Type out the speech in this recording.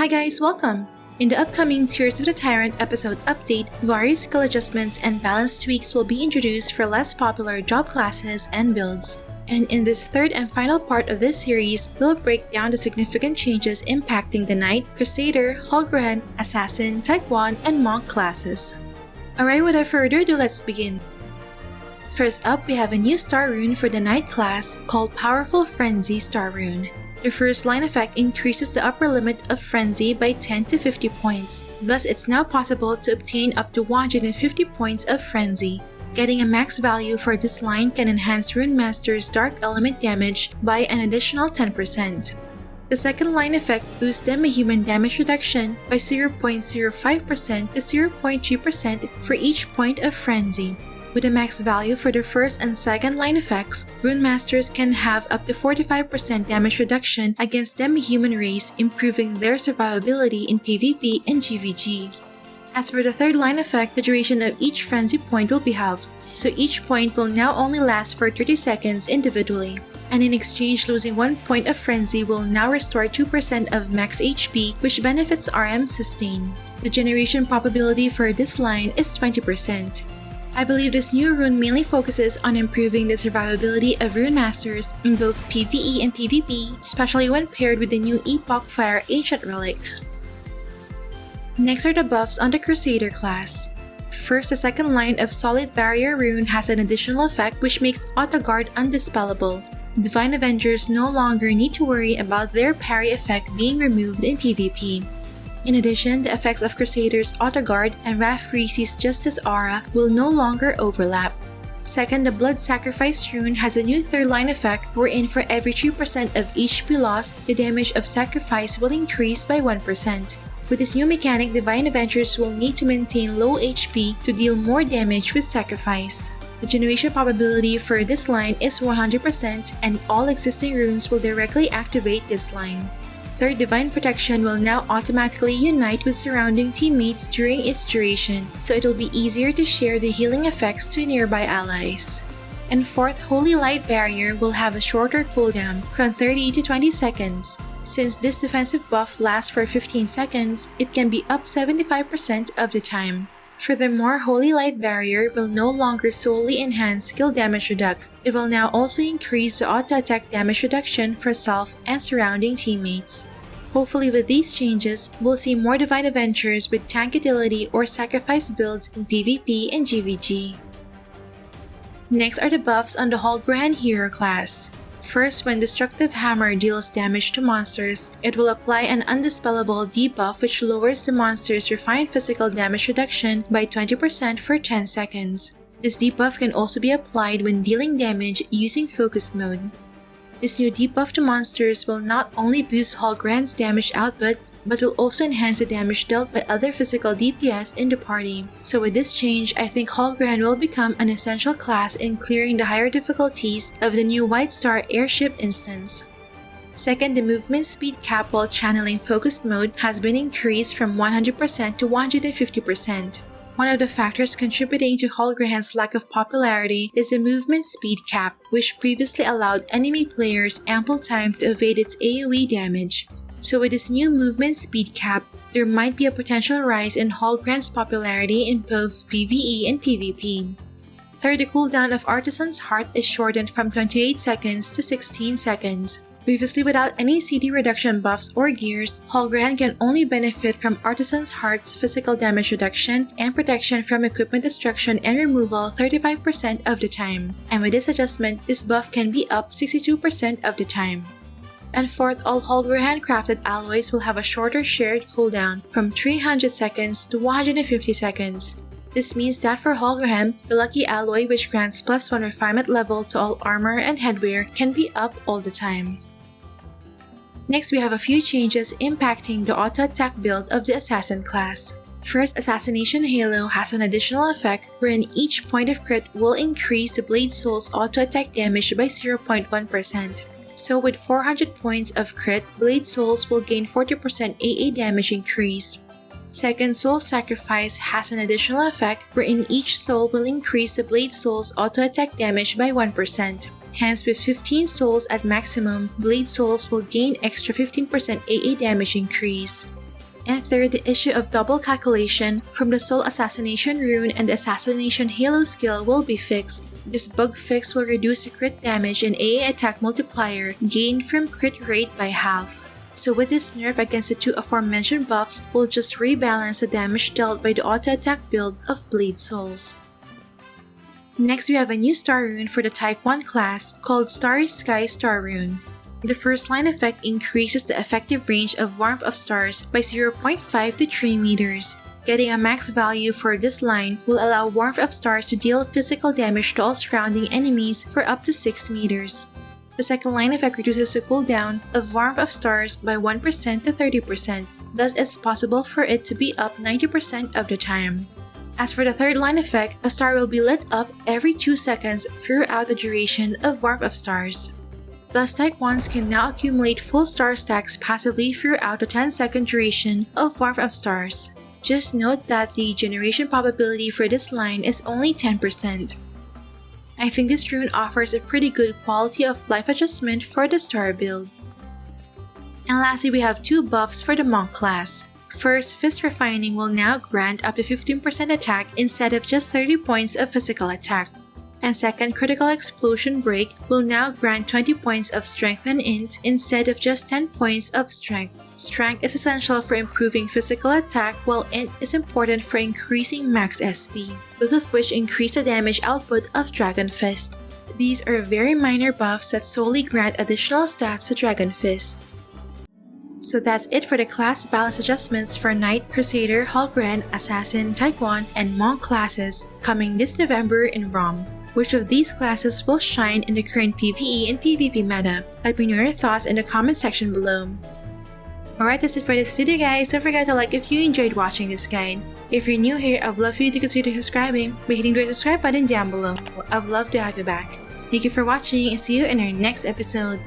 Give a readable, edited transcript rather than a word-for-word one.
Hi guys, welcome! In the upcoming Tears of the Tyrant episode update, various skill adjustments and balance tweaks will be introduced for less popular job classes and builds. And in this third and final part of this series, we'll break down the significant changes impacting the Knight, Crusader, Hollgrehenn, Assassin, Taekwon, and Monk classes. Alright, without further ado, let's begin. First up, we have a new star rune for the Knight class called Powerful Frenzy Star Rune. The first line effect increases the upper limit of Frenzy by 10 to 50 points, thus it's now possible to obtain up to 150 points of Frenzy. Getting a max value for this line can enhance Rune Master's Dark Element damage by an additional 10%. The second line effect boosts demi-human damage reduction by 0.05% to 0.3% for each point of Frenzy. With a max value for the first and second line effects, Rune Masters can have up to 45% damage reduction against demi-human race, improving their survivability in PvP and GVG. As for the third line effect, the duration of each Frenzy point will be halved, so each point will now only last for 30 seconds individually. And in exchange, losing 1 point of Frenzy will now restore 2% of max HP, which benefits RM sustain. The generation probability for this line is 20%. I believe this new rune mainly focuses on improving the survivability of Rune Masters in both PvE and PvP, especially when paired with the new Epoch Fire Ancient Relic. Next are the buffs on the Crusader class. First, the second line of Solid Barrier rune has an additional effect which makes Auto Guard undispellable. Divine Avengers no longer need to worry about their parry effect being removed in PvP. In addition, the effects of Crusader's Auto Guard and Wrath Creasy's Justice Aura will no longer overlap. Second, the Blood Sacrifice rune has a new third line effect wherein for every 3% of HP lost, the damage of sacrifice will increase by 1%. With this new mechanic, Divine Avengers will need to maintain low HP to deal more damage with sacrifice. The generation probability for this line is 100% and all existing runes will directly activate this line. Third, Divine Protection will now automatically unite with surrounding teammates during its duration, so it'll be easier to share the healing effects to nearby allies. And fourth, Holy Light Barrier will have a shorter cooldown from 30 to 20 seconds. Since this defensive buff lasts for 15 seconds, it can be up 75% of the time. Furthermore, Holy Light Barrier will no longer solely enhance skill damage reduction. It will now also increase the auto-attack damage reduction for self and surrounding teammates. Hopefully with these changes, we'll see more Divine Adventures with tank utility or sacrifice builds in PvP and GVG. Next are the buffs on the Hollgrehenn hero class. First, when Destructive Hammer deals damage to monsters, it will apply an undispellable debuff which lowers the monster's refined physical damage reduction by 20% for 10 seconds. This debuff can also be applied when dealing damage using focused mode. This new debuff to monsters will not only boost Hollgrehenn's damage output, but will also enhance the damage dealt by other physical DPS in the party. So with this change, I think Hollgrehenn will become an essential class in clearing the higher difficulties of the new White Star Airship instance. Second, the movement speed cap while channeling focused mode has been increased from 100% to 150%. One of the factors contributing to Hollgrehenn's lack of popularity is the movement speed cap, which previously allowed enemy players ample time to evade its AoE damage. So with this new movement speed cap, there might be a potential rise in Hollgrehenn's popularity in both PvE and PvP. Third, the cooldown of Artisan's Heart is shortened from 28 seconds to 16 seconds. Previously, without any CD reduction buffs or gears, Hollgrehenn can only benefit from Artisan's Heart's physical damage reduction and protection from equipment destruction and removal 35% of the time. And with this adjustment, this buff can be up 62% of the time. And fourth, all Hollgrehenn crafted alloys will have a shorter shared cooldown from 300 seconds to 150 seconds. This means that for Hollgrehenn, the lucky alloy which grants +1 refinement level to all armor and headwear can be up all the time. Next, we have a few changes impacting the auto-attack build of the Assassin class. First, Assassination Halo has an additional effect wherein each point of crit will increase the Blade Soul's auto-attack damage by 0.1%. So with 400 points of crit, Blade Souls will gain 40% AA damage increase. Second, Soul Sacrifice has an additional effect wherein each soul will increase the Blade Soul's auto-attack damage by 1%. Hence, with 15 souls at maximum, Blade Souls will gain extra 15% AA damage increase. And third, the issue of double calculation from the Soul Assassination rune and the Assassination Halo skill will be fixed. This bug fix will reduce the crit damage and AA attack multiplier gained from crit rate by half. So with this nerf against the two aforementioned buffs, we'll just rebalance the damage dealt by the auto-attack build of Blade Souls. Next, we have a new star rune for the Taekwon class called Starry Sky Star Rune. The first line effect increases the effective range of Warmth of Stars by 0.5 to 3 meters. Getting a max value for this line will allow Warmth of Stars to deal physical damage to all surrounding enemies for up to 6 meters. The second line effect reduces the cooldown of Warmth of Stars by 1% to 30%, thus it's possible for it to be up 90% of the time. As for the third line effect, a star will be lit up every 2 seconds throughout the duration of Warmth of Stars. Thus, Taekwons can now accumulate full star stacks passively throughout the 10-second duration of Warmth of Stars. Just note that the generation probability for this line is only 10%. I think this rune offers a pretty good quality of life adjustment for the star build. And lastly, we have two buffs for the Monk class. First, Fist Refining will now grant up to 15% attack instead of just 30 points of physical attack. And second, Critical Explosion Break will now grant 20 points of Strength and Int instead of just 10 points of Strength. Strength is essential for improving physical attack, while Int is important for increasing max SP, both of which increase the damage output of Dragon Fist. These are very minor buffs that solely grant additional stats to Dragon Fist. So that's it for the class balance adjustments for Knight, Crusader, Hollgrehenn, Assassin, Taekwon, and Monk classes coming this November in ROM. Which of these classes will shine in the current PvE and PvP meta? Let me know your thoughts in the comment section below. Alright, that's it for this video guys. Don't forget to like if you enjoyed watching this guide. If you're new here, I'd love for you to consider subscribing by hitting the subscribe button down below. I'd love to have you back. Thank you for watching and see you in our next episode.